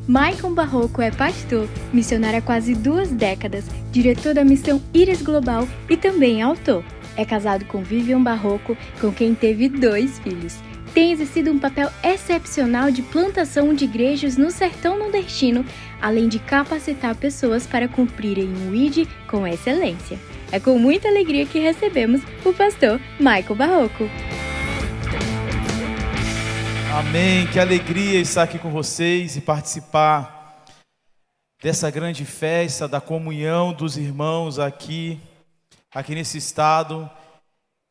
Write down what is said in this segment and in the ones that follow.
Maicon Barroco é pastor, missionário há quase 2 décadas, diretor da missão Íris Global e também autor. É casado com Vivian Barroco, com quem teve 2 filhos. Tem exercido um papel excepcional de plantação de igrejas no sertão nordestino, além de capacitar pessoas para cumprirem o ID com excelência. É com muita alegria que recebemos o pastor Maicon Barroco. Amém, que alegria estar aqui com vocês e participar dessa grande festa da comunhão dos irmãos aqui nesse estado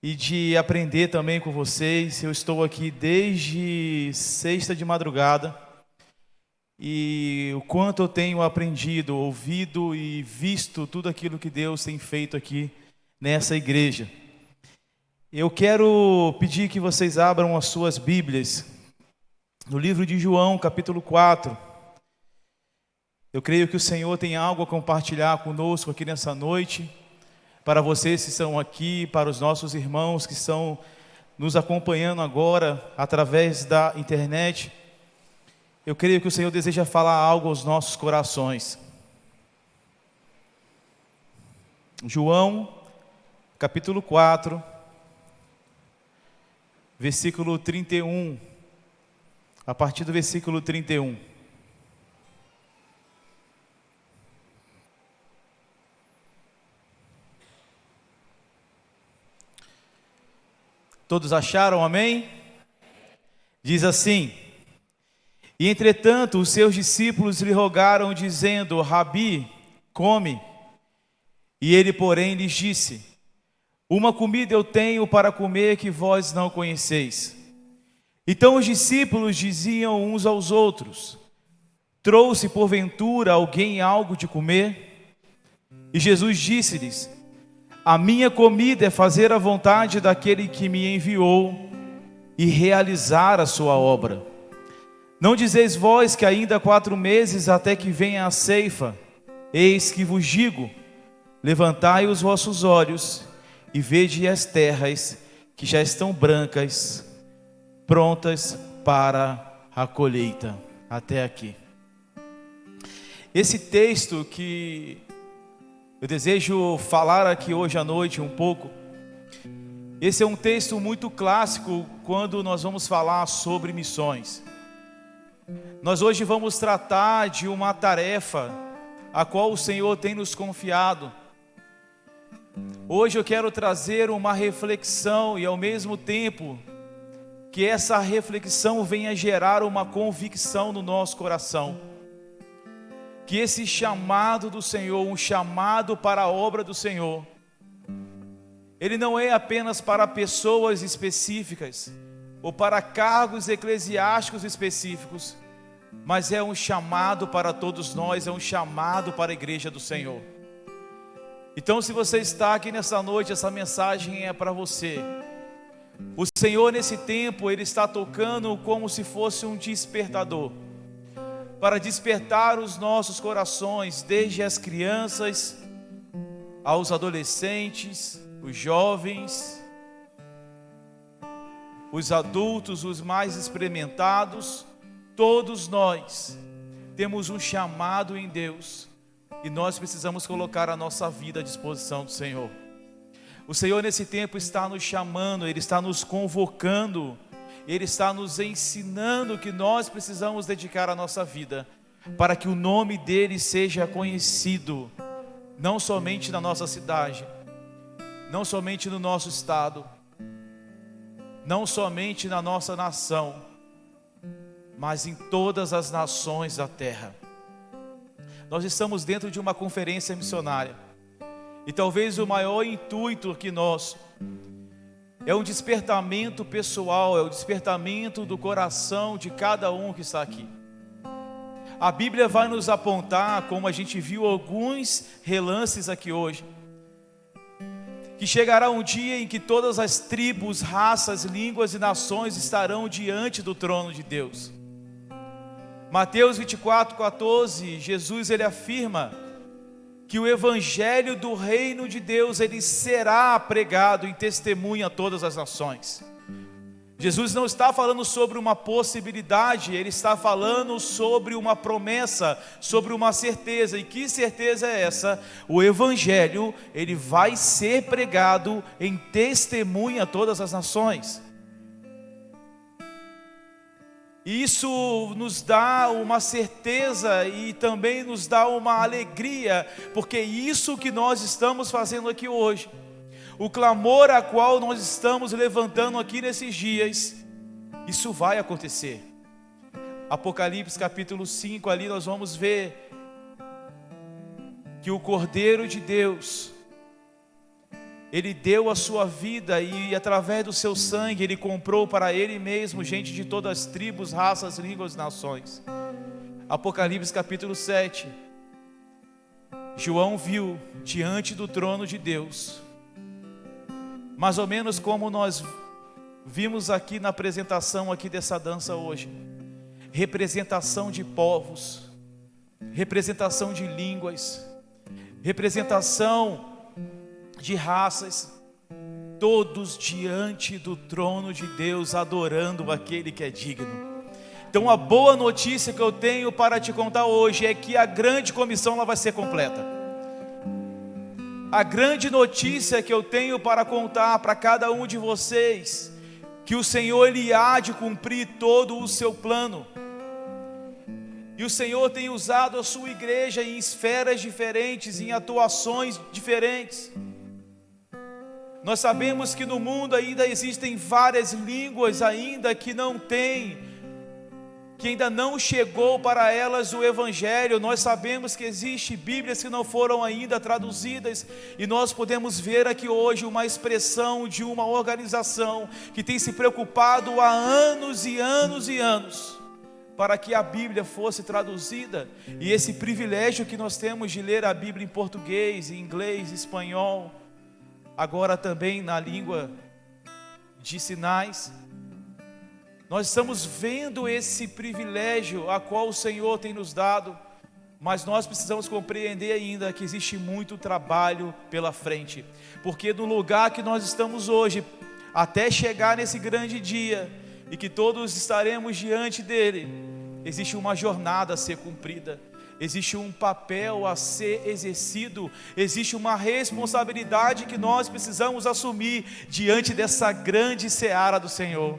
e de aprender também com vocês. Eu estou aqui desde sexta de madrugada e o quanto eu tenho aprendido, ouvido e visto tudo aquilo que Deus tem feito aqui nessa igreja. Eu quero pedir que vocês abram as suas Bíblias no livro de João, capítulo 4. Eu creio que o Senhor tem algo a compartilhar conosco aqui nessa noite, para vocês que estão aqui, para os nossos irmãos que estão nos acompanhando agora através da internet. Eu creio que o Senhor deseja falar algo aos nossos corações. João, capítulo 4, versículo 31. A partir do versículo 31. Todos acharam, amém? Diz assim: E entretanto os seus discípulos lhe rogaram, dizendo: Rabi, come. E ele, porém, lhes disse: Uma comida eu tenho para comer que vós não conheceis. Então os discípulos diziam uns aos outros: Trouxe porventura alguém algo de comer? E Jesus disse-lhes: A minha comida é fazer a vontade daquele que me enviou e realizar a sua obra. Não dizeis vós que ainda 4 meses até que venha a ceifa? Eis que vos digo: levantai os vossos olhos e vede as terras que já estão brancas, prontas para a colheita. Até aqui. Esse texto que eu desejo falar aqui hoje à noite um pouco, esse é um texto muito clássico quando nós vamos falar sobre missões. Nós hoje vamos tratar de uma tarefa a qual o Senhor tem nos confiado. Hoje eu quero trazer uma reflexão e ao mesmo tempo que essa reflexão venha gerar uma convicção no nosso coração. Que esse chamado do Senhor, um chamado para a obra do Senhor, ele não é apenas para pessoas específicas, ou para cargos eclesiásticos específicos, mas é um chamado para todos nós, é um chamado para a igreja do Senhor. Então, se você está aqui nessa noite, essa mensagem é para você. O Senhor nesse tempo, Ele está tocando como se fosse um despertador, para despertar os nossos corações, desde as crianças, aos adolescentes, os jovens, os adultos, os mais experimentados. Todos nós temos um chamado em Deus, e nós precisamos colocar a nossa vida à disposição do Senhor. O Senhor nesse tempo está nos chamando, Ele está nos convocando, Ele está nos ensinando que nós precisamos dedicar a nossa vida para que o nome dEle seja conhecido, não somente na nossa cidade, não somente no nosso estado, não somente na nossa nação, mas em todas as nações da terra. Nós estamos dentro de uma conferência missionária. E talvez o maior intuito aqui nosso é um despertamento pessoal, é o despertamento do coração de cada um que está aqui. A Bíblia vai nos apontar, como a gente viu alguns relances aqui hoje, que chegará um dia em que todas as tribos, raças, línguas e nações estarão diante do trono de Deus. Mateus 24:14, Jesus ele afirma que o evangelho do reino de Deus ele será pregado em testemunho a todas as nações. Jesus não está falando sobre uma possibilidade, Ele está falando sobre uma promessa, sobre uma certeza. E que certeza é essa? O Evangelho, ele vai ser pregado em testemunha a todas as nações. Isso nos dá uma certeza e também nos dá uma alegria, porque isso que nós estamos fazendo aqui hoje, o clamor a qual nós estamos levantando aqui nesses dias, isso vai acontecer. Apocalipse capítulo 5, ali nós vamos ver que o Cordeiro de Deus, Ele deu a sua vida e através do seu sangue Ele comprou para Ele mesmo gente de todas as tribos, raças, línguas, nações. Apocalipse capítulo 7, João viu diante do trono de Deus, mais ou menos como nós vimos aqui na apresentação aqui dessa dança hoje, representação de povos, representação de línguas, representação de raças, todos diante do trono de Deus, adorando aquele que é digno. Então a boa notícia que eu tenho para te contar hoje é que a grande comissão ela vai ser completa. A grande notícia que eu tenho para contar para cada um de vocês, que o Senhor Ele há de cumprir todo o seu plano. E o Senhor tem usado a sua igreja em esferas diferentes, em atuações diferentes. Nós sabemos que no mundo ainda existem várias línguas ainda que ainda não chegou para elas o Evangelho. Nós sabemos que existem Bíblias que não foram ainda traduzidas, e nós podemos ver aqui hoje uma expressão de uma organização que tem se preocupado há anos e anos e anos para que a Bíblia fosse traduzida. E esse privilégio que nós temos de ler a Bíblia em português, em inglês, espanhol, agora também na língua de sinais, nós estamos vendo esse privilégio a qual o Senhor tem nos dado, mas nós precisamos compreender ainda que existe muito trabalho pela frente, porque no lugar que nós estamos hoje, até chegar nesse grande dia, e que todos estaremos diante dele, existe uma jornada a ser cumprida, existe um papel a ser exercido, existe uma responsabilidade que nós precisamos assumir diante dessa grande seara do Senhor.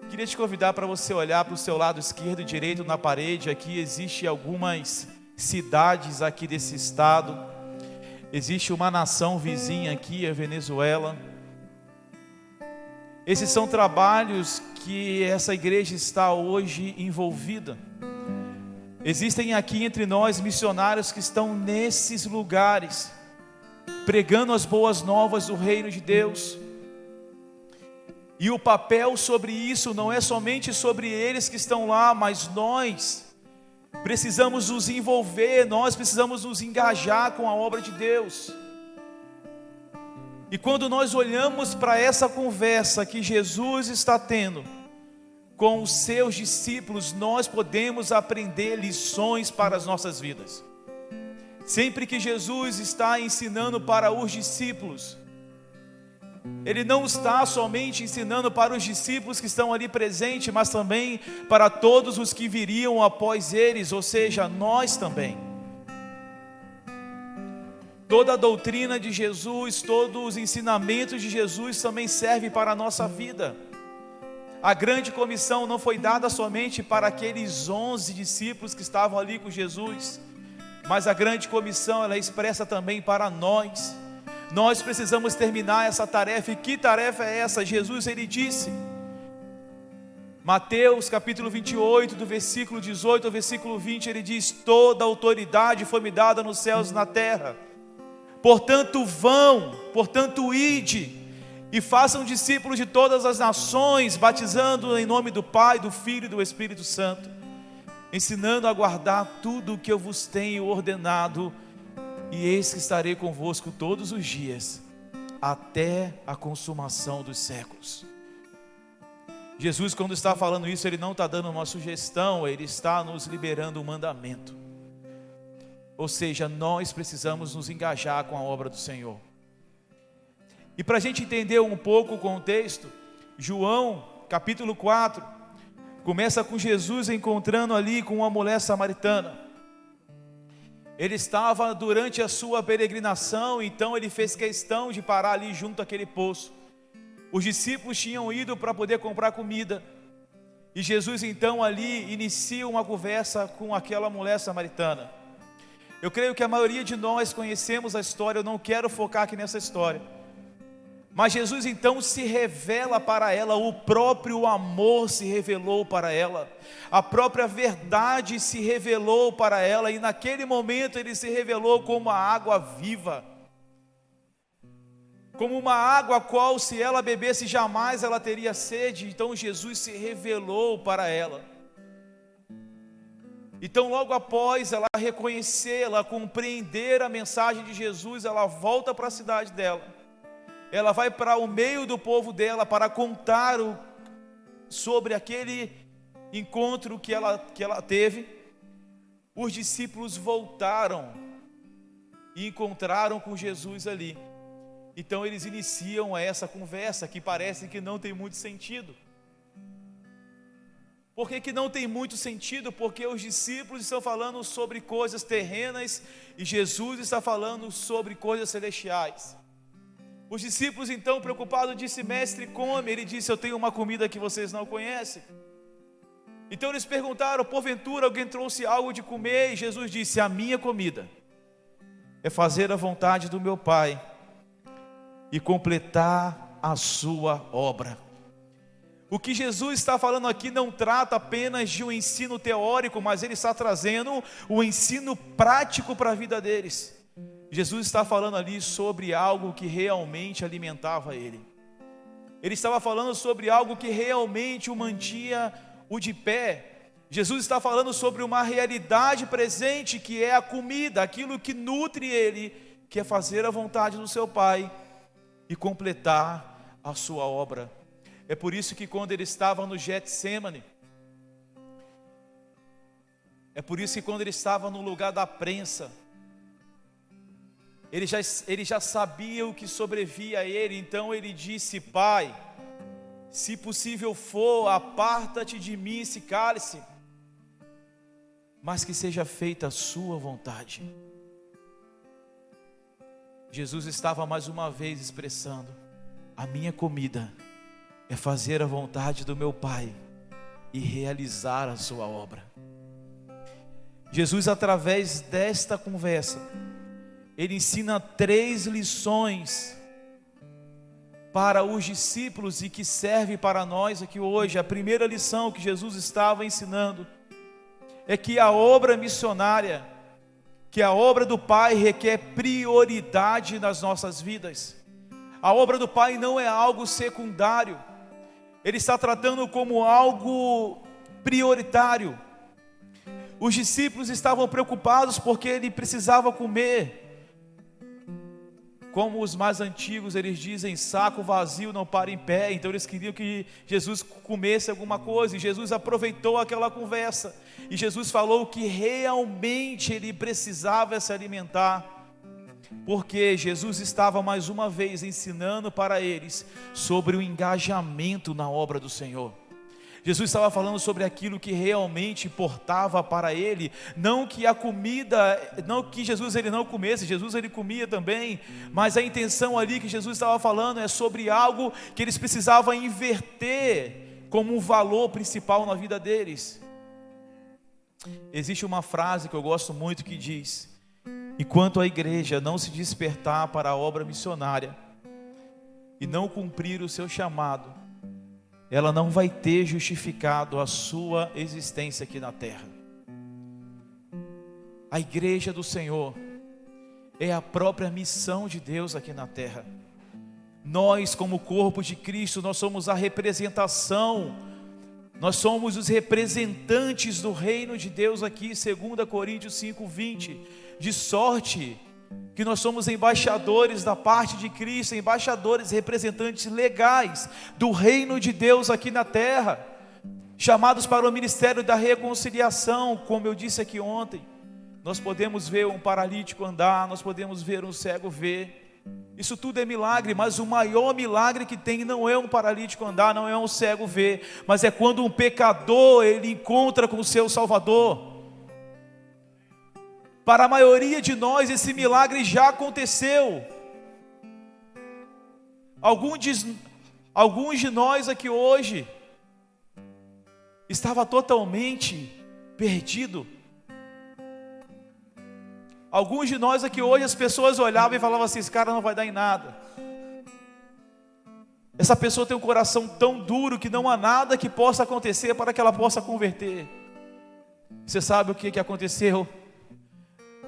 Queria te convidar para você olhar para o seu lado esquerdo e direito na parede. Aqui existe algumas cidades aqui desse estado. Existe uma nação vizinha aqui, a Venezuela. Esses são trabalhos que essa igreja está hoje envolvida. Existem aqui entre nós missionários que estão nesses lugares, pregando as boas novas do reino de Deus. E o papel sobre isso não é somente sobre eles que estão lá, mas nós precisamos nos envolver, nós precisamos nos engajar com a obra de Deus. E quando nós olhamos para essa conversa que Jesus está tendo com os seus discípulos, nós podemos aprender lições para as nossas vidas. Sempre que Jesus está ensinando para os discípulos, Ele não está somente ensinando para os discípulos que estão ali presentes, mas também para todos os que viriam após eles, ou seja, nós também. Toda a doutrina de Jesus, todos os ensinamentos de Jesus também servem para a nossa vida. A grande comissão não foi dada somente para aqueles 11 discípulos que estavam ali com Jesus, mas a grande comissão ela é expressa também para nós. Nós precisamos terminar essa tarefa. E que tarefa é essa? Jesus ele disse, Mateus capítulo 28, do versículo 18 ao versículo 20, ele diz: toda autoridade foi me dada nos céus e na terra. Portanto vão, portanto ide, e façam discípulos de todas as nações, batizando em nome do Pai, do Filho e do Espírito Santo, ensinando a guardar tudo o que eu vos tenho ordenado, e eis que estarei convosco todos os dias, até a consumação dos séculos. Jesus, quando está falando isso, Ele não está dando uma sugestão, Ele está nos liberando um mandamento. Ou seja, nós precisamos nos engajar com a obra do Senhor. E para a gente entender um pouco o contexto, João capítulo 4, começa com Jesus encontrando ali com uma mulher samaritana. Ele estava durante a sua peregrinação, então ele fez questão de parar ali junto àquele poço. Os discípulos tinham ido para poder comprar comida, e Jesus então ali inicia uma conversa com aquela mulher samaritana. Eu creio que a maioria de nós conhecemos a história, eu não quero focar aqui nessa história. Mas Jesus então se revela para ela, o próprio amor se revelou para ela, a própria verdade se revelou para ela, e naquele momento ele se revelou como a água viva, como uma água a qual, se ela bebesse, jamais ela teria sede. Então Jesus se revelou para ela. Então, logo após ela reconhecer, ela compreender a mensagem de Jesus, ela volta para a cidade dela. Ela vai para o meio do povo dela para contar sobre aquele encontro que ela teve. Os discípulos voltaram e encontraram com Jesus ali. Então eles iniciam essa conversa que parece que não tem muito sentido. Por que não tem muito sentido? Porque os discípulos estão falando sobre coisas terrenas e Jesus está falando sobre coisas celestiais. Os discípulos então preocupados disse: mestre, come. Ele disse: eu tenho uma comida que vocês não conhecem. Então eles perguntaram: porventura alguém trouxe algo de comer? E Jesus disse: a minha comida é fazer a vontade do meu Pai e completar a sua obra. O que Jesus está falando aqui não trata apenas de um ensino teórico, mas ele está trazendo o ensino prático para a vida deles. Jesus está falando ali sobre algo que realmente alimentava ele. Ele estava falando sobre algo que realmente o mantinha de pé. Jesus está falando sobre uma realidade presente, que é a comida, aquilo que nutre ele, que é fazer a vontade do seu Pai e completar a sua obra. É por isso que quando ele estava no Getsemane, é por isso que quando ele estava no lugar da prensa, ele já sabia o que sobrevia a ele. Então ele disse: Pai, se possível for, aparta-te de mim esse cálice, mas que seja feita a sua vontade. Jesus estava mais uma vez expressando: a minha comida é fazer a vontade do meu Pai e realizar a sua obra. Jesus, através desta conversa, ele ensina 3 lições para os discípulos e que serve para nós aqui hoje. A primeira lição que Jesus estava ensinando é que a obra missionária, que a obra do Pai requer prioridade nas nossas vidas. A obra do Pai não é algo secundário, Ele está tratando como algo prioritário. Os discípulos estavam preocupados porque ele precisava comer. Como os mais antigos, eles dizem: saco vazio não para em pé. Então eles queriam que Jesus comesse alguma coisa, e Jesus aproveitou aquela conversa, e Jesus falou que realmente ele precisava se alimentar, porque Jesus estava mais uma vez ensinando para eles sobre o engajamento na obra do Senhor. Jesus estava falando sobre aquilo que realmente importava para ele, não que a comida, não que Jesus ele não comesse, Jesus ele comia também, mas a intenção ali que Jesus estava falando é sobre algo que eles precisavam inverter como um valor principal na vida deles. Existe uma frase que eu gosto muito que diz: enquanto a igreja não se despertar para a obra missionária e não cumprir o seu chamado, ela não vai ter justificado a sua existência aqui na terra. A igreja do Senhor é a própria missão de Deus aqui na terra. Nós, como corpo de Cristo, nós somos a representação, nós somos os representantes do reino de Deus aqui, 2 Coríntios 5:20, de sorte que nós somos embaixadores da parte de Cristo, embaixadores, representantes legais do reino de Deus aqui na terra, chamados para o ministério da reconciliação. Como eu disse aqui ontem, nós podemos ver um paralítico andar, nós podemos ver um cego ver, Isso tudo é milagre, mas o maior milagre que tem não é um paralítico andar, não é um cego ver, mas é quando um pecador ele encontra com o seu Salvador. Para a maioria de nós esse milagre já aconteceu. Alguns de nós aqui hoje estava totalmente perdido. Alguns de nós aqui hoje as pessoas olhavam e falavam assim: esse cara não vai dar em nada. Essa pessoa tem um coração tão duro que não há nada que possa acontecer para que ela possa converter. Você sabe o que aconteceu?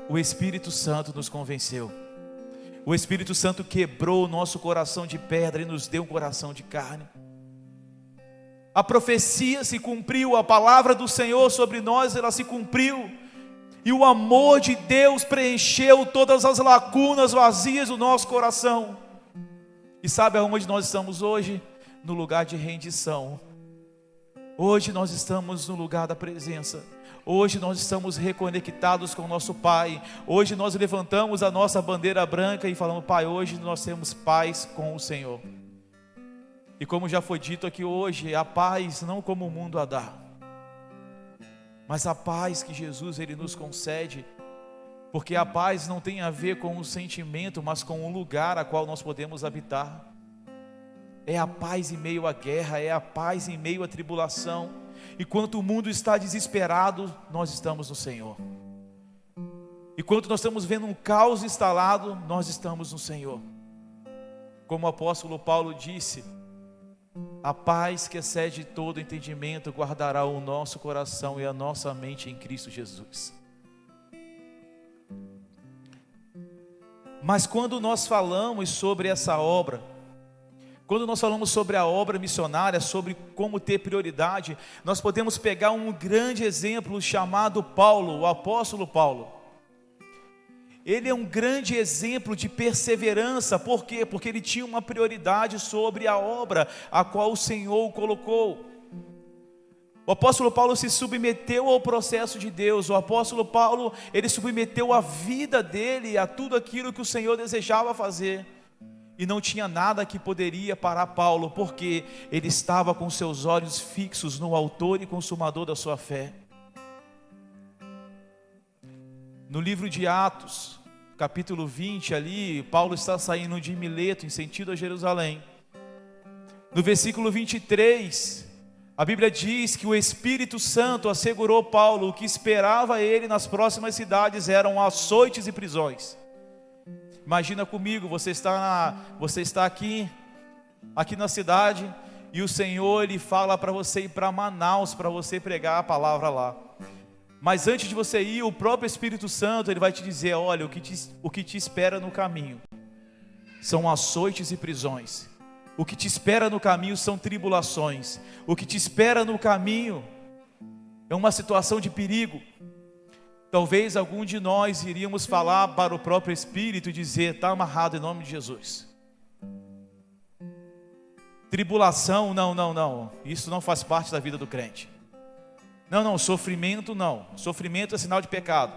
O Espírito Santo nos convenceu. O Espírito Santo quebrou o nosso coração de pedra e nos deu um coração de carne. A profecia se cumpriu, a palavra do Senhor sobre nós, ela se cumpriu. E o amor de Deus preencheu todas as lacunas vazias do nosso coração. E sabe aonde nós estamos hoje? No lugar de rendição. Hoje nós estamos no lugar da presença. Hoje nós estamos reconectados com o nosso Pai. Hoje nós levantamos a nossa bandeira branca e falamos: Pai, hoje nós temos paz com o Senhor. E como já foi dito aqui hoje, a paz não como o mundo a dá, mas a paz que Jesus ele nos concede, porque a paz não tem a ver com o sentimento, mas com o lugar a qual nós podemos habitar. É a paz em meio à guerra, é a paz em meio à tribulação. Enquanto o mundo está desesperado, nós estamos no Senhor. Enquanto nós estamos vendo um caos instalado, nós estamos no Senhor. Como o apóstolo Paulo disse: a paz que excede todo entendimento guardará o nosso coração e a nossa mente em Cristo Jesus. Mas quando nós falamos sobre essa obra, quando nós falamos sobre a obra missionária, sobre como ter prioridade, nós podemos pegar um grande exemplo chamado Paulo, o apóstolo Paulo. Ele é um grande exemplo de perseverança. Por quê? Porque ele tinha uma prioridade sobre a obra a qual o Senhor o colocou. O apóstolo Paulo se submeteu ao processo de Deus. O apóstolo Paulo, ele submeteu a vida dele a tudo aquilo que o Senhor desejava fazer. E não tinha nada que poderia parar Paulo, porque ele estava com seus olhos fixos no autor e consumador da sua fé. No livro de Atos, capítulo 20 ali, Paulo está saindo de Mileto em sentido a Jerusalém. No versículo 23, a Bíblia diz que o Espírito Santo assegurou Paulo: o que esperava ele nas próximas cidades eram açoites e prisões. Imagina comigo, você está aqui na cidade, e o Senhor ele fala para você ir para Manaus, para você pregar a palavra lá. Mas antes de você ir, o próprio Espírito Santo ele vai te dizer: olha, o que te espera no caminho são açoites e prisões. O que te espera no caminho são tribulações. O que te espera no caminho é uma situação de perigo. Talvez algum de nós iríamos falar para o próprio Espírito e dizer: está amarrado em nome de Jesus. Tribulação, não, isso não faz parte da vida do crente. Não, sofrimento não, sofrimento é sinal de pecado.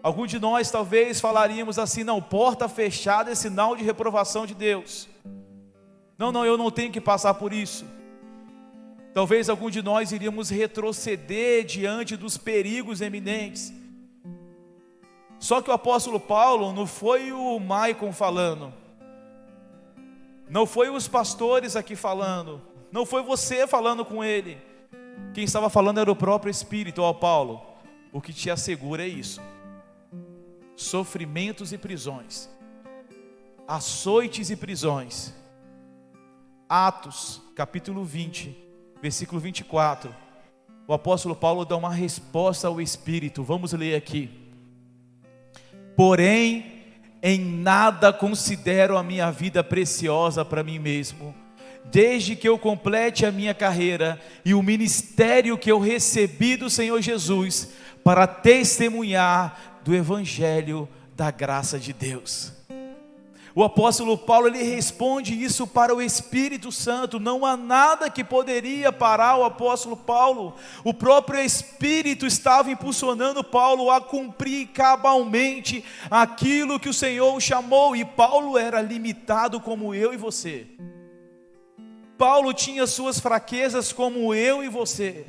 Algum de nós talvez falaríamos assim: não, porta fechada é sinal de reprovação de Deus. Não, eu não tenho que passar por isso. Talvez algum de nós iríamos retroceder diante dos perigos eminentes. Só que o apóstolo Paulo não foi o Maicon falando, não foi os pastores aqui falando, não foi você falando com ele. Quem estava falando era o próprio Espírito. Ó Paulo, o que te assegura é isso: sofrimentos e prisões, açoites e prisões. Atos, capítulo 20, versículo 24, o apóstolo Paulo dá uma resposta ao Espírito. Vamos ler aqui: porém, em nada considero a minha vida preciosa para mim mesmo, desde que eu complete a minha carreira e o ministério que eu recebi do Senhor Jesus, para testemunhar do Evangelho da graça de Deus. O apóstolo Paulo, ele responde isso para o Espírito Santo. Não há nada que poderia parar o apóstolo Paulo. O próprio Espírito estava impulsionando Paulo a cumprir cabalmente aquilo que o Senhor o chamou. E Paulo era limitado como eu e você. Paulo tinha suas fraquezas como eu e você.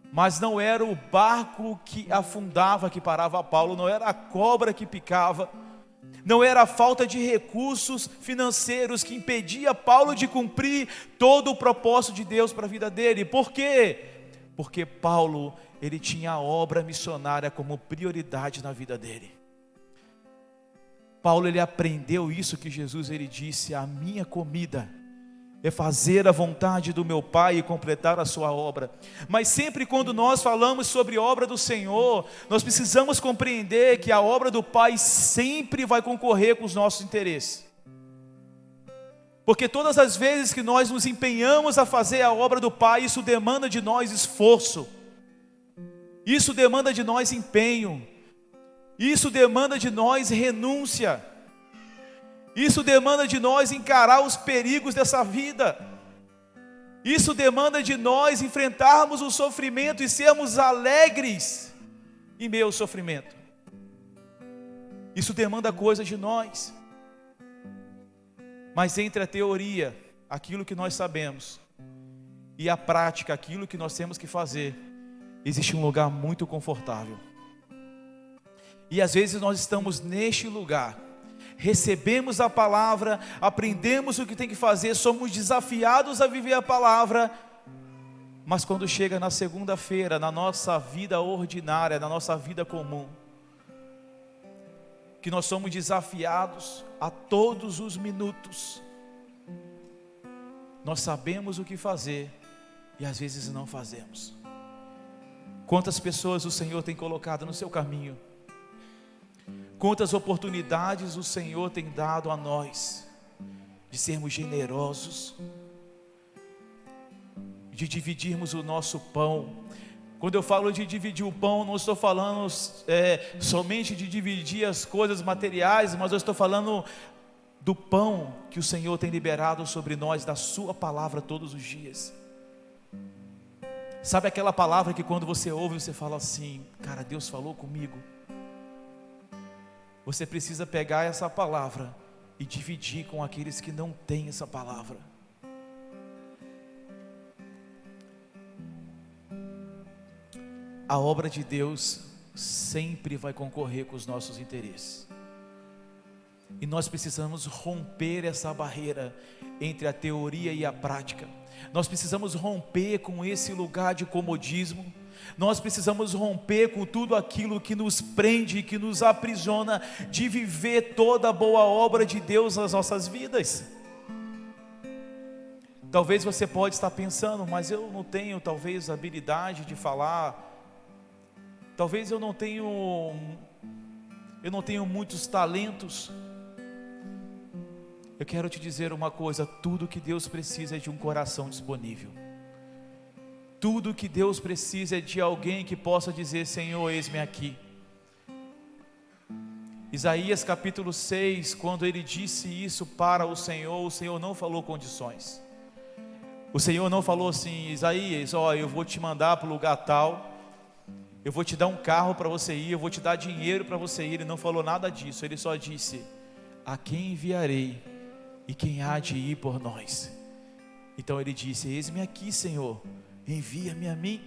Mas não era o barco que afundava que parava Paulo, não era a cobra que picava, não era a falta de recursos financeiros que impedia Paulo de cumprir todo o propósito de Deus para a vida dele. Por quê? Porque Paulo, ele tinha a obra missionária como prioridade na vida dele. Paulo, ele aprendeu isso que Jesus, ele disse: a minha comida é fazer a vontade do meu Pai e completar a sua obra. Mas sempre quando nós falamos sobre a obra do Senhor, nós precisamos compreender que a obra do Pai sempre vai concorrer com os nossos interesses. Porque todas as vezes que nós nos empenhamos a fazer a obra do Pai, isso demanda de nós esforço, isso demanda de nós empenho, isso demanda de nós renúncia, isso demanda de nós encarar os perigos dessa vida. Isso demanda de nós enfrentarmos o sofrimento e sermos alegres em meio ao sofrimento. Isso demanda coisas de nós. Mas entre a teoria, aquilo que nós sabemos, e a prática, aquilo que nós temos que fazer, existe um lugar muito confortável. E às vezes nós estamos neste lugar, recebemos a palavra, aprendemos o que tem que fazer, somos desafiados a viver a palavra, mas quando chega na segunda-feira, na nossa vida ordinária, na nossa vida comum, que nós somos desafiados a todos os minutos, nós sabemos o que fazer e às vezes não fazemos. Quantas pessoas o Senhor tem colocado no seu caminho? Quantas oportunidades o Senhor tem dado a nós de sermos generosos, de dividirmos o nosso pão. Quando eu falo de dividir o pão, não estou falando somente de dividir as coisas materiais, mas eu estou falando do pão que o Senhor tem liberado sobre nós, da sua palavra todos os dias. Sabe aquela palavra que quando você ouve, você fala assim: cara, Deus falou comigo. Você precisa pegar essa palavra e dividir com aqueles que não têm essa palavra. A obra de Deus sempre vai concorrer com os nossos interesses. E nós precisamos romper essa barreira entre a teoria e a prática. Nós precisamos romper com esse lugar de comodismo. Nós precisamos romper com tudo aquilo que nos prende, que nos aprisiona, de viver toda a boa obra de Deus nas nossas vidas. Talvez você pode estar pensando: mas eu não tenho talvez a habilidade de falar, talvez eu não tenho muitos talentos. Eu quero te dizer uma coisa: tudo que Deus precisa é de um coração disponível. Tudo que Deus precisa é de alguém que possa dizer: Senhor, eis-me aqui. Isaías capítulo 6, quando ele disse isso para o Senhor não falou condições. O Senhor não falou assim: Isaías, eu vou te mandar para o lugar tal, eu vou te dar um carro para você ir, eu vou te dar dinheiro para você ir. Ele não falou nada disso, ele só disse: a quem enviarei e quem há de ir por nós? Então ele disse: eis-me aqui, Senhor, envia-me a mim.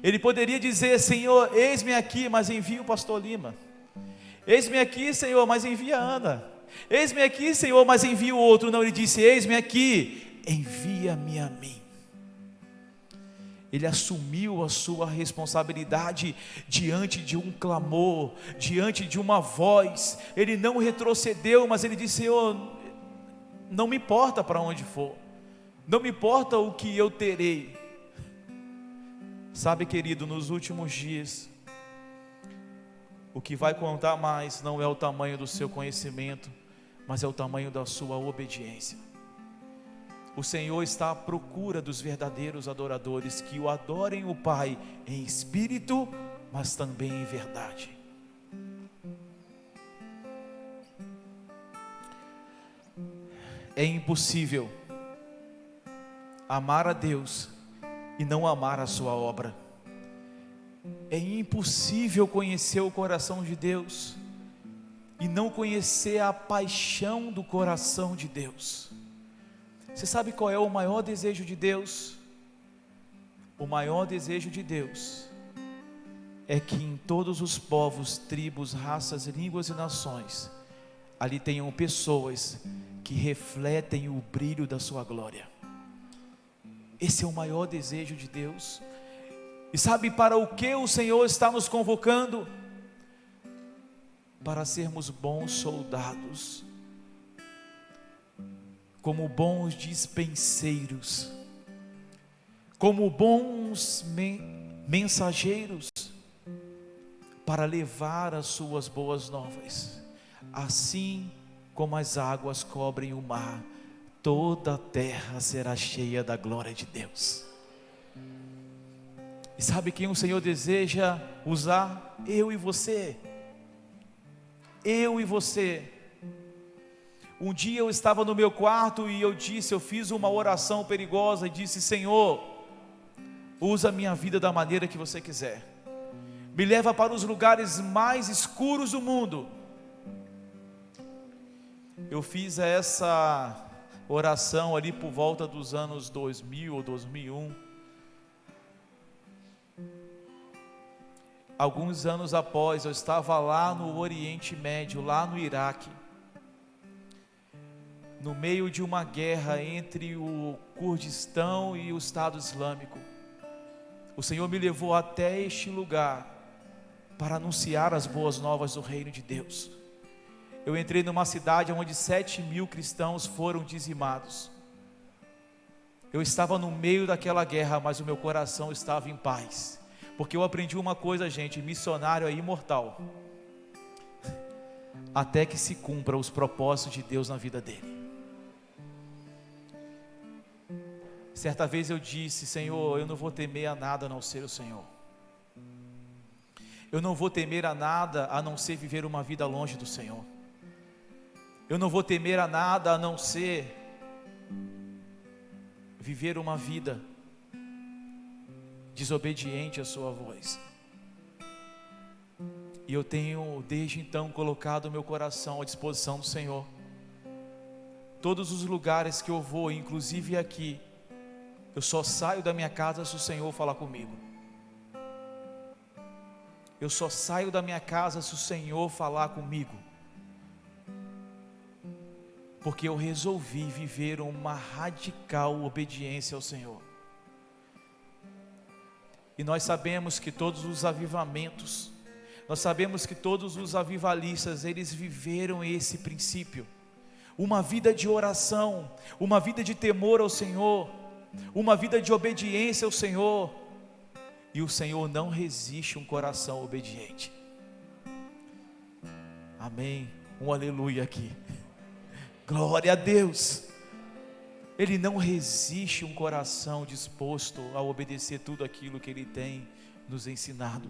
Ele poderia dizer: Senhor, eis-me aqui, mas envia o pastor Lima. Eis-me aqui, Senhor, mas envia a Ana. Eis-me aqui, Senhor, mas envia o outro. Não, ele disse: eis-me aqui, envia-me a mim. Ele assumiu a sua responsabilidade diante de um clamor, diante de uma voz. Ele não retrocedeu, mas ele disse: Senhor, não me importa para onde for, não me importa o que eu terei. Sabe, querido, nos últimos dias, o que vai contar mais não é o tamanho do seu conhecimento, mas é o tamanho da sua obediência. O Senhor está à procura dos verdadeiros adoradores, que o adorem o Pai em espírito, mas também em verdade. é impossível amar a Deus e não amar a sua obra. É impossível conhecer o coração de Deus e não conhecer a paixão do coração de Deus. Você sabe qual é o maior desejo de Deus? O maior desejo de Deus é que em todos os povos, tribos, raças, línguas e nações, ali tenham pessoas que refletem o brilho da sua glória. Esse é o maior desejo de Deus. E sabe para o que o Senhor está nos convocando? Para sermos bons soldados, como bons dispenseiros, como bons mensageiros, para levar as suas boas novas. Assim como as águas cobrem o mar, toda a terra será cheia da glória de Deus. E sabe quem o Senhor deseja usar? Eu e você. Eu e você. Um dia eu estava no meu quarto e eu fiz uma oração perigosa e disse: Senhor, usa a minha vida da maneira que você quiser. Me leva para os lugares mais escuros do mundo. Eu fiz essa oração ali por volta dos anos 2000 ou 2001. Alguns anos após, eu estava lá no Oriente Médio, lá no Iraque, no meio de uma guerra entre o Kurdistão e o Estado Islâmico. O Senhor me levou até este lugar para anunciar as boas novas do reino de Deus. Eu entrei numa cidade onde 7.000 cristãos foram dizimados. Eu estava no meio daquela guerra, mas o meu coração estava em paz, porque eu aprendi uma coisa, gente: missionário é imortal, até que se cumpra os propósitos de Deus na vida dele. Certa vez eu disse: Senhor, eu não vou temer a nada a não ser o Senhor. Eu não vou temer a nada a não ser viver uma vida longe do Senhor. Eu não vou temer a nada a não ser viver uma vida desobediente à sua voz. E eu tenho desde então colocado o meu coração à disposição do Senhor. Todos os lugares que eu vou, inclusive aqui, eu só saio da minha casa se o Senhor falar comigo. Eu só saio da minha casa se o Senhor falar comigo. Porque eu resolvi viver uma radical obediência ao Senhor. E nós sabemos que todos os avivamentos, nós sabemos que todos os avivalistas, eles viveram esse princípio. Uma vida de oração, uma vida de temor ao Senhor, uma vida de obediência ao Senhor. E o Senhor não resiste um coração obediente. Amém, um aleluia aqui. Glória a Deus. Ele não resiste um coração disposto a obedecer tudo aquilo que Ele tem nos ensinado.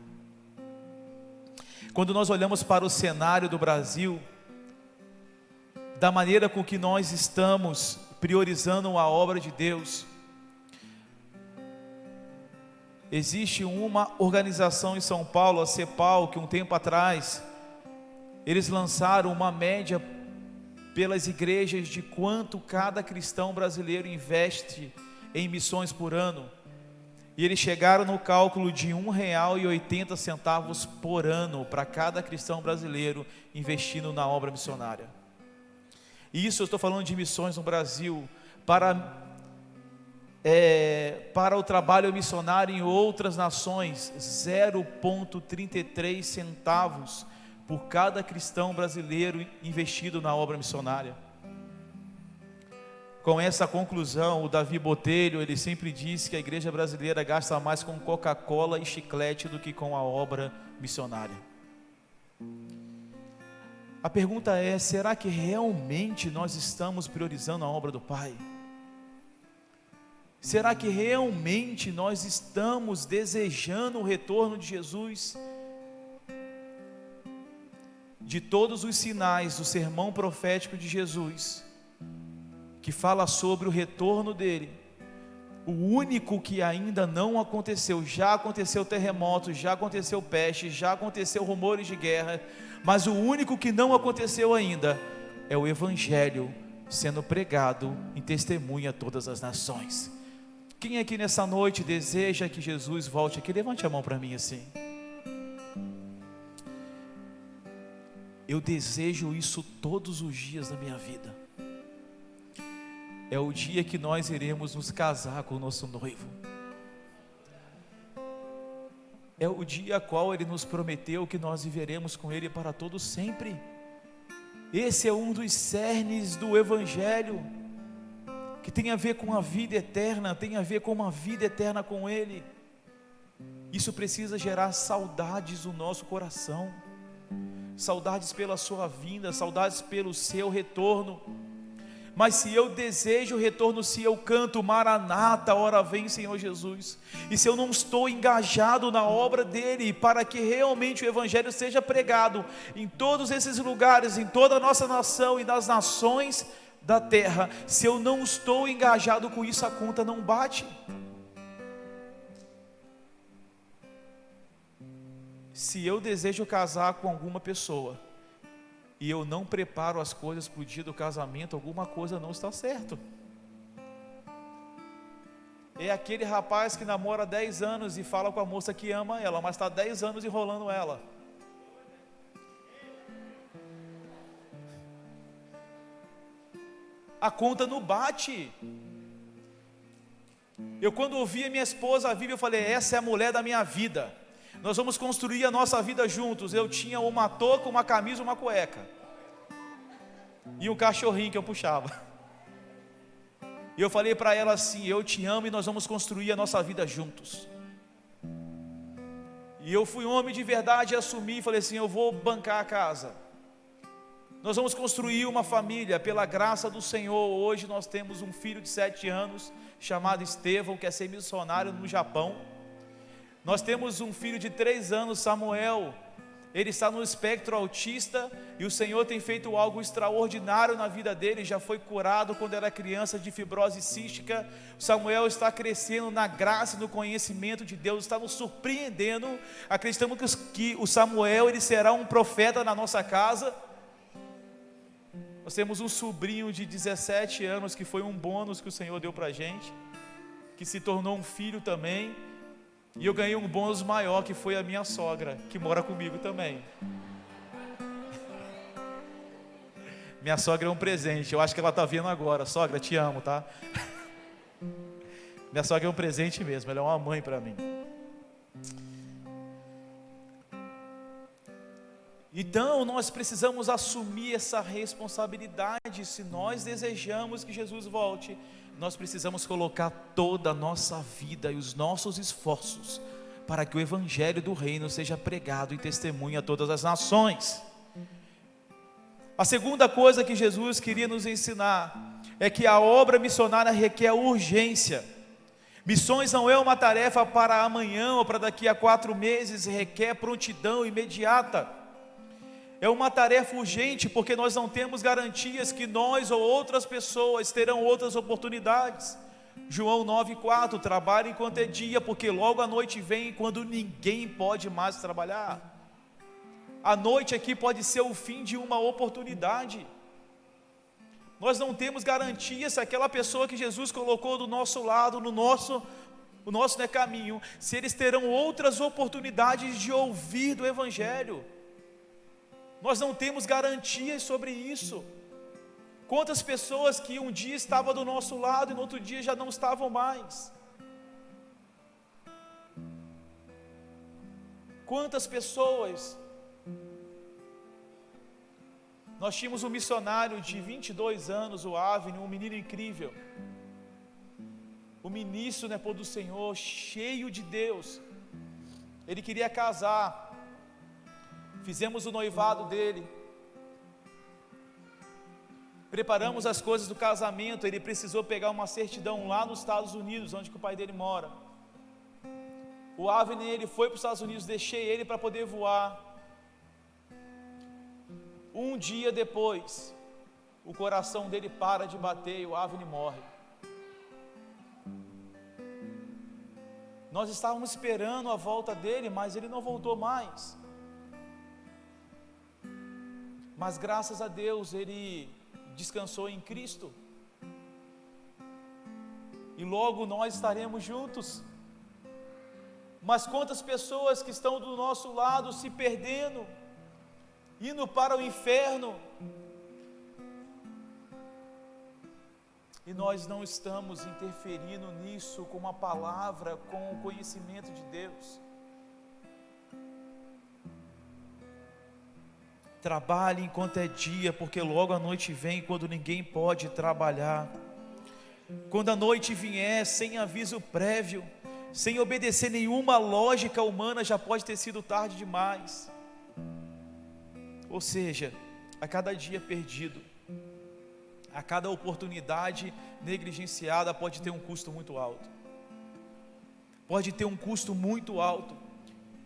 Quando nós olhamos para o cenário do Brasil, da maneira com que nós estamos priorizando a obra de Deus, existe uma organização em São Paulo, a CEPAL, que um tempo atrás, eles lançaram uma média pelas igrejas de quanto cada cristão brasileiro investe em missões por ano. E eles chegaram no cálculo de R$1,80 por ano para cada cristão brasileiro investindo na obra missionária. E isso eu estou falando de missões no Brasil, para o trabalho missionário em outras nações, 0,33 centavos por cada cristão brasileiro investido na obra missionária. Com essa conclusão, o Davi Botelho, ele sempre diz que a igreja brasileira gasta mais com Coca-Cola e chiclete do que com a obra missionária. A pergunta é: será que realmente nós estamos priorizando a obra do Pai? Será que realmente nós estamos desejando o retorno de Jesus? De todos os sinais do sermão profético de Jesus, que fala sobre o retorno dele. O único que ainda não aconteceu. Já aconteceu terremoto, já aconteceu peste, já aconteceu rumores de guerra, mas o único que não aconteceu ainda é o Evangelho sendo pregado em testemunha a todas as nações. Quem aqui nessa noite deseja que Jesus volte aqui? Levante a mão para mim assim. Eu desejo isso todos os dias da minha vida. É o dia que nós iremos nos casar com o nosso noivo. É o dia a qual Ele nos prometeu que nós viveremos com Ele para todo sempre. Esse é um dos cernes do Evangelho, que tem a ver com a vida eterna, tem a ver com uma vida eterna com Ele. Isso precisa gerar saudades no nosso coração, saudades pela sua vinda, saudades pelo seu retorno. Mas se eu desejo o retorno, se eu canto Maranata, ora vem Senhor Jesus, e se eu não estou engajado na obra dele, para que realmente o Evangelho seja pregado em todos esses lugares, em toda a nossa nação e nas nações da terra, se eu não estou engajado com isso, a conta não bate. Se eu desejo casar com alguma pessoa e eu não preparo as coisas para o dia do casamento, alguma coisa não está certo. É aquele rapaz que namora há 10 anos e fala com a moça que ama ela, mas está 10 anos enrolando ela. A conta não bate. Eu, quando ouvi a minha esposa Vivi, eu falei: essa é a mulher da minha vida. Nós vamos construir a nossa vida juntos. Eu tinha uma touca, uma camisa, uma cueca e um cachorrinho que eu puxava. E eu falei para ela assim: eu te amo e nós vamos construir a nossa vida juntos. E eu fui homem de verdade e assumi, falei assim: eu vou bancar a casa. Nós vamos construir uma família, pela graça do Senhor. Hoje nós temos um filho de 7 anos, chamado Estevão, que quer ser missionário no Japão. Nós temos um filho de 3 anos, Samuel. Ele está no espectro autista e o Senhor tem feito algo extraordinário na vida dele. Já foi curado quando era criança de fibrose cística. Samuel está crescendo na graça e no conhecimento de Deus, está nos surpreendendo. Acreditamos que o Samuel ele será um profeta na nossa casa. Nós temos um sobrinho de 17 anos que foi um bônus que o Senhor deu para a gente, que se tornou um filho também. E eu ganhei um bônus maior, que foi a minha sogra, que mora comigo também. Minha sogra é um presente, eu acho que ela está vendo agora. Sogra, te amo, tá? Minha sogra é um presente mesmo, ela é uma mãe para mim. Então nós precisamos assumir essa responsabilidade. Se nós desejamos que Jesus volte, nós precisamos colocar toda a nossa vida e os nossos esforços para que o Evangelho do Reino seja pregado e testemunha a todas as nações. A segunda coisa que Jesus queria nos ensinar é que a obra missionária requer urgência. Missões não é uma tarefa para amanhã ou para daqui a 4 meses, requer prontidão imediata. É uma tarefa urgente, porque nós não temos garantias que nós ou outras pessoas terão outras oportunidades. João 9,4: trabalhe enquanto é dia, porque logo a noite vem quando ninguém pode mais trabalhar. A noite aqui pode ser o fim de uma oportunidade. Nós não temos garantia se aquela pessoa que Jesus colocou do nosso lado, o nosso caminho, se eles terão outras oportunidades de ouvir do Evangelho. Nós não temos garantias sobre isso. Quantas pessoas que um dia estavam do nosso lado e no outro dia já não estavam mais. Quantas pessoas. Nós tínhamos um missionário de 22 anos, o Avni, um menino incrível, o ministro, né, do Senhor, cheio de Deus. Ele queria casar. Fizemos o noivado dele, preparamos as coisas do casamento. Ele precisou pegar uma certidão lá nos Estados Unidos, onde que o pai dele mora. O Avni, ele foi para os Estados Unidos, deixei ele para poder voar. Um dia depois, o coração dele para de bater e o Avni morre. Nós estávamos esperando a volta dele, mas ele não voltou mais. Mas graças a Deus ele descansou em Cristo. E logo nós estaremos juntos. Mas quantas pessoas que estão do nosso lado se perdendo, indo para o inferno, e nós não estamos interferindo nisso com uma palavra, com o conhecimento de Deus. Trabalhe enquanto é dia, porque logo a noite vem quando ninguém pode trabalhar. Quando a noite vier sem aviso prévio, sem obedecer nenhuma lógica humana, já pode ter sido tarde demais. Ou seja, a cada dia perdido, a cada oportunidade negligenciada pode ter um custo muito alto. Pode ter um custo muito alto.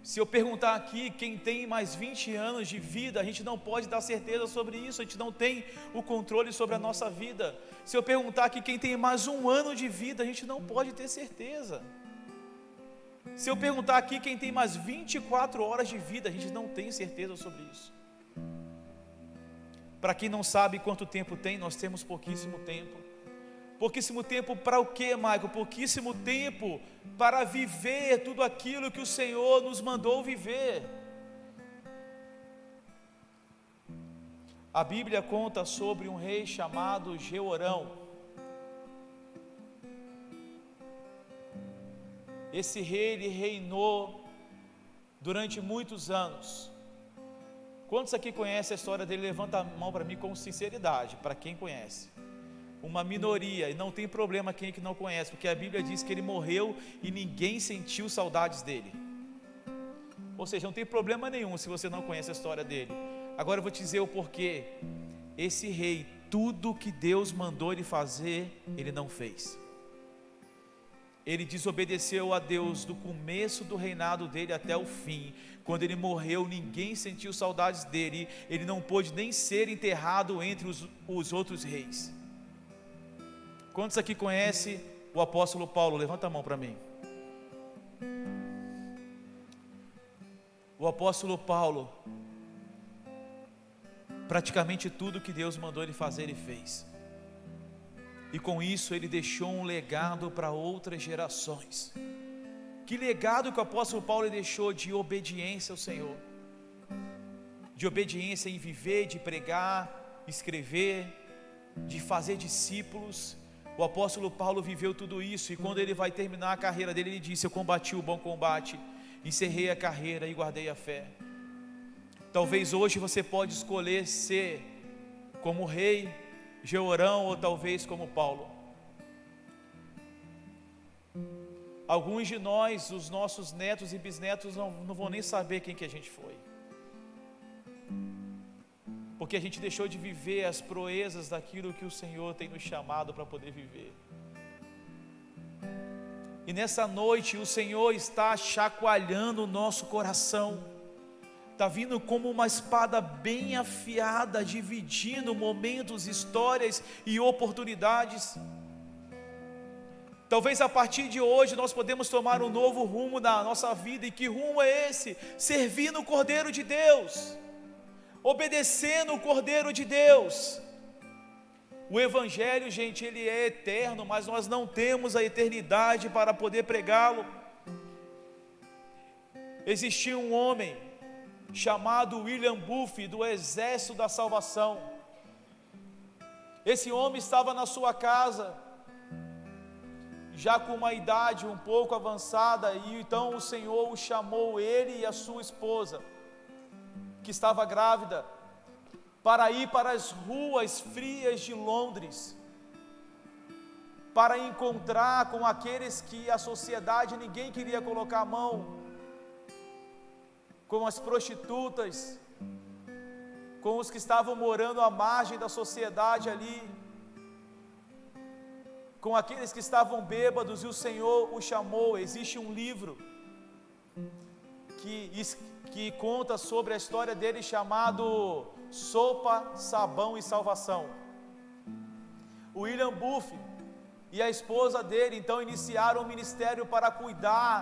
Se eu perguntar aqui quem tem mais 20 anos de vida, a gente não pode dar certeza sobre isso, a gente não tem o controle sobre a nossa vida. Se eu perguntar aqui quem tem mais 1 ano de vida, a gente não pode ter certeza. Se eu perguntar aqui quem tem mais 24 horas de vida, a gente não tem certeza sobre isso. Para quem não sabe quanto tempo tem, nós temos pouquíssimo tempo. Pouquíssimo tempo para o quê, Michael? Pouquíssimo tempo para viver tudo aquilo que o Senhor nos mandou viver. A Bíblia conta sobre um rei chamado Jeorão. Esse rei, ele reinou durante muitos anos. Quantos aqui conhecem a história dele? Levanta a mão para mim com sinceridade, para quem conhece. Uma minoria, e não tem problema quem é que não conhece, porque a Bíblia diz que ele morreu e ninguém sentiu saudades dele. Ou seja, não tem problema nenhum se você não conhece a história dele. Agora eu vou te dizer o porquê. Esse rei, tudo que Deus mandou ele fazer, ele não fez. Ele desobedeceu a Deus do começo do reinado dele até o fim. Quando ele morreu, ninguém sentiu saudades dele. Ele não pôde nem ser enterrado entre os outros reis. Quantos aqui conhecem o apóstolo Paulo? Levanta a mão para mim. O apóstolo Paulo, praticamente tudo que Deus mandou ele fazer, ele fez. E com isso ele deixou um legado para outras gerações. Que legado que o apóstolo Paulo deixou de obediência ao Senhor, de obediência em viver, de pregar, escrever, de fazer discípulos. O apóstolo Paulo viveu tudo isso, e quando ele vai terminar a carreira dele, ele disse: eu combati o bom combate, encerrei a carreira e guardei a fé. Talvez hoje você pode escolher ser como o rei Jeorão, ou talvez como Paulo. Alguns de nós, os nossos netos e bisnetos, não vão nem saber quem que a gente foi, porque a gente deixou de viver as proezas daquilo que o Senhor tem nos chamado para poder viver. E nessa noite o Senhor está chacoalhando o nosso coração, está vindo como uma espada bem afiada, dividindo momentos, histórias e oportunidades. Talvez a partir de hoje nós podemos tomar um novo rumo na nossa vida. E que rumo é esse? Servindo o Cordeiro de Deus, obedecendo o Cordeiro de Deus. O Evangelho, gente, ele é eterno, mas nós não temos a eternidade para poder pregá-lo. Existia um homem chamado William Booth, do Exército da Salvação. Esse homem estava na sua casa, já com uma idade um pouco avançada, e então o Senhor o chamou, ele e a sua esposa, que estava grávida, para ir para as ruas frias de Londres, para encontrar com aqueles que a sociedade ninguém queria colocar a mão, com as prostitutas, com os que estavam morando à margem da sociedade ali, com aqueles que estavam bêbados, e o Senhor o chamou. Existe um livro que conta sobre a história dele, chamado Sopa, Sabão e Salvação. O William Booth e a esposa dele então iniciaram um ministério para cuidar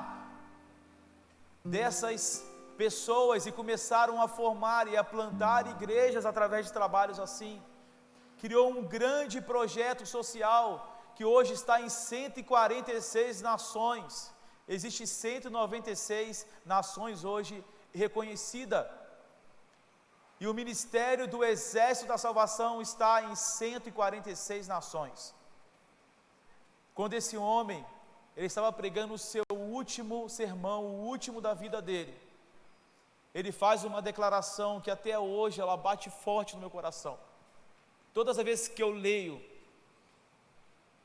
dessas pessoas e começaram a formar e a plantar igrejas através de trabalhos assim. Criou um grande projeto social que hoje está em 146 nações. Existem 196 nações hoje reconhecidas. E o ministério do Exército da Salvação está em 146 nações. Quando esse homem, ele estava pregando o seu último sermão, o último da vida dele, ele faz uma declaração que até hoje ela bate forte no meu coração. Todas as vezes que eu leio,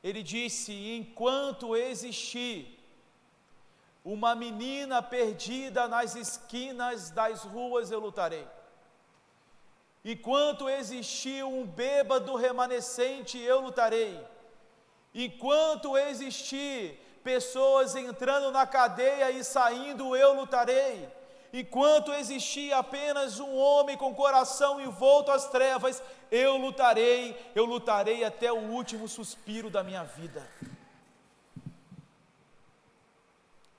ele disse: enquanto existir uma menina perdida nas esquinas das ruas, eu lutarei. Enquanto existir um bêbado remanescente, eu lutarei. Enquanto existir pessoas entrando na cadeia e saindo, eu lutarei. Enquanto existir apenas um homem com coração envolto às trevas, eu lutarei até o último suspiro da minha vida.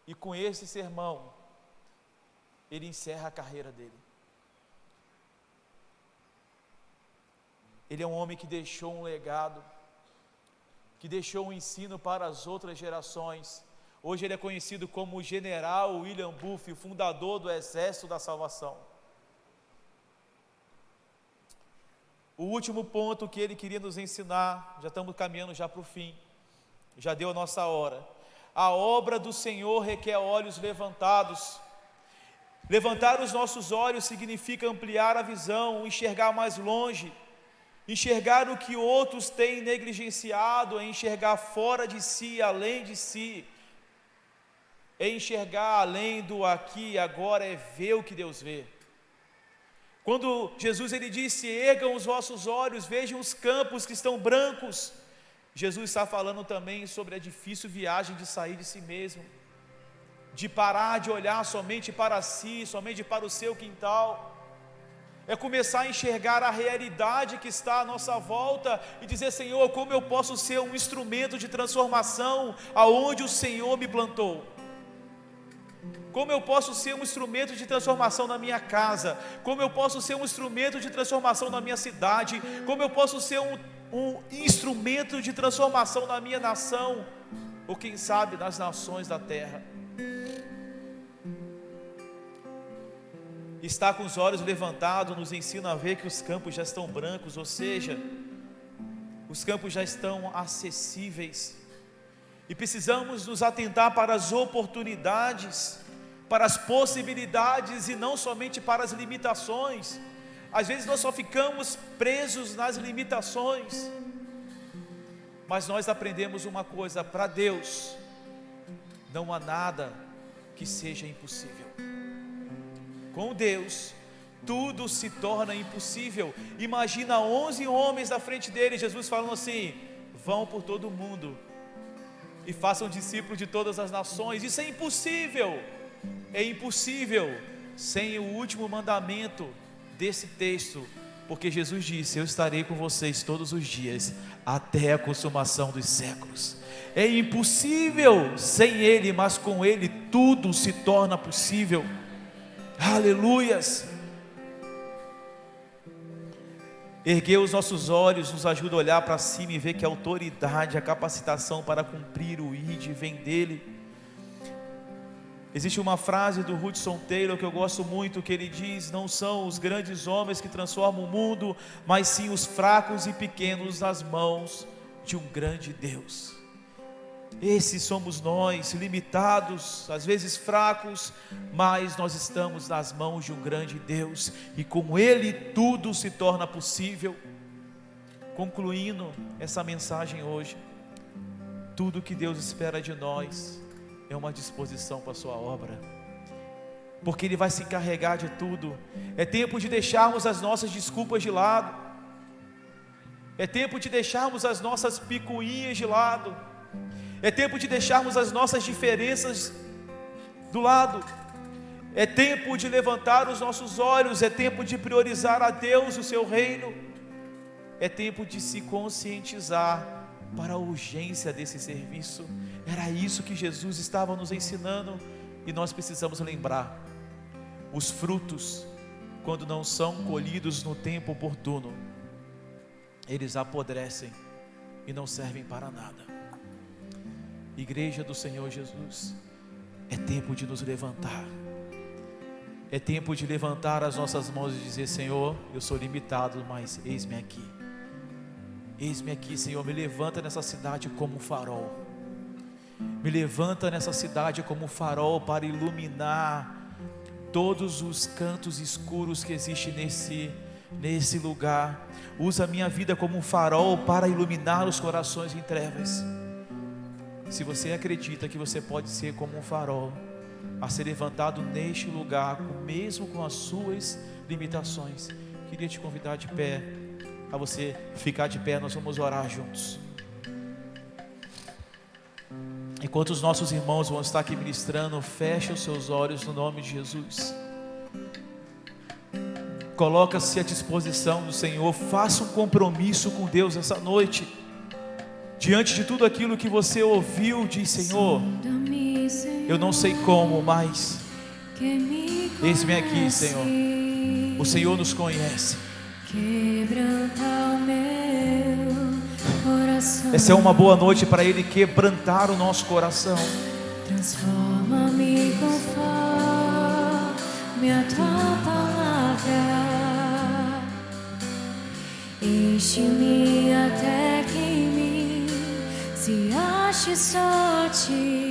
E com esse sermão, ele encerra a carreira dele. Ele é um homem que deixou um legado, que deixou um ensino para as outras gerações. Hoje ele é conhecido como o general William Booth, o fundador do Exército da Salvação. O último ponto que ele queria nos ensinar, já estamos caminhando já para o fim, já deu a nossa hora. A obra do Senhor requer olhos levantados. Levantar os nossos olhos significa ampliar a visão, enxergar mais longe, enxergar o que outros têm negligenciado, é enxergar fora de si, além de si, é enxergar além do aqui e agora, é ver o que Deus vê. Quando Jesus ele disse: ergam os vossos olhos, vejam os campos que estão brancos, Jesus está falando também sobre a difícil viagem de sair de si mesmo, de parar de olhar somente para si, somente para o seu quintal. É começar a enxergar a realidade que está à nossa volta e dizer: Senhor, como eu posso ser um instrumento de transformação aonde o Senhor me plantou? Como eu posso ser um instrumento de transformação na minha casa? Como eu posso ser um instrumento de transformação na minha cidade? Como eu posso ser um instrumento de transformação na minha nação? Ou quem sabe nas nações da terra? Estar com os olhos levantados nos ensina a ver que os campos já estão brancos, ou seja, os campos já estão acessíveis. E precisamos nos atentar para as oportunidades, para as possibilidades e não somente para as limitações. Às vezes nós só ficamos presos nas limitações, mas nós aprendemos uma coisa: para Deus não há nada que seja impossível. Com Deus tudo se torna impossível. Imagina 11 homens na frente dele, Jesus falando assim: vão por todo o mundo e façam discípulos de todas as nações. Isso é impossível. É impossível sem o último mandamento desse texto, porque Jesus disse: eu estarei com vocês todos os dias até a consumação dos séculos. É impossível sem Ele, mas com Ele tudo se torna possível. Aleluias. Erguer os nossos olhos nos ajuda a olhar para cima e ver que a autoridade, a capacitação para cumprir o ID vem dele. Existe uma frase do Hudson Taylor que eu gosto muito, que ele diz: não são os grandes homens que transformam o mundo, mas sim os fracos e pequenos nas mãos de um grande Deus. Esses somos nós, limitados, às vezes fracos, mas nós estamos nas mãos de um grande Deus, e com Ele tudo se torna possível. Concluindo essa mensagem hoje, tudo que Deus espera de nós é uma disposição para a sua obra, porque Ele vai se encarregar de tudo. É tempo de deixarmos as nossas desculpas de lado, é tempo de deixarmos as nossas picuinhas de lado, é tempo de deixarmos as nossas diferenças do lado, é tempo de levantar os nossos olhos, é tempo de priorizar a Deus e o seu reino, é tempo de se conscientizar para a urgência desse serviço. Era isso que Jesus estava nos ensinando, e nós precisamos lembrar: os frutos, quando não são colhidos no tempo oportuno, eles apodrecem e não servem para nada. Igreja do Senhor Jesus, é tempo de nos levantar. É tempo de levantar as nossas mãos e dizer: Senhor, eu sou limitado, mas eis-me aqui. Eis-me aqui, Senhor, me levanta nessa cidade como um farol. Me levanta nessa cidade como um farol para iluminar todos os cantos escuros que existem nesse lugar. Usa a minha vida como um farol para iluminar os corações em trevas. Se você acredita que você pode ser como um farol a ser levantado neste lugar, mesmo com as suas limitações, queria te convidar de pé, a você ficar de pé. Nós vamos orar juntos. Enquanto os nossos irmãos vão estar aqui ministrando, feche os seus olhos no nome de Jesus. Coloca-se à disposição do Senhor. Faça um compromisso com Deus essa noite. Diante de tudo aquilo que você ouviu, diz: Senhor, eu não sei como, mas eis-me aqui, Senhor. O Senhor nos conhece. Essa é uma boa noite para Ele quebrantar o nosso coração. Transforma-me conforme a tua palavra. Enche-me até que em mim se ache só ti.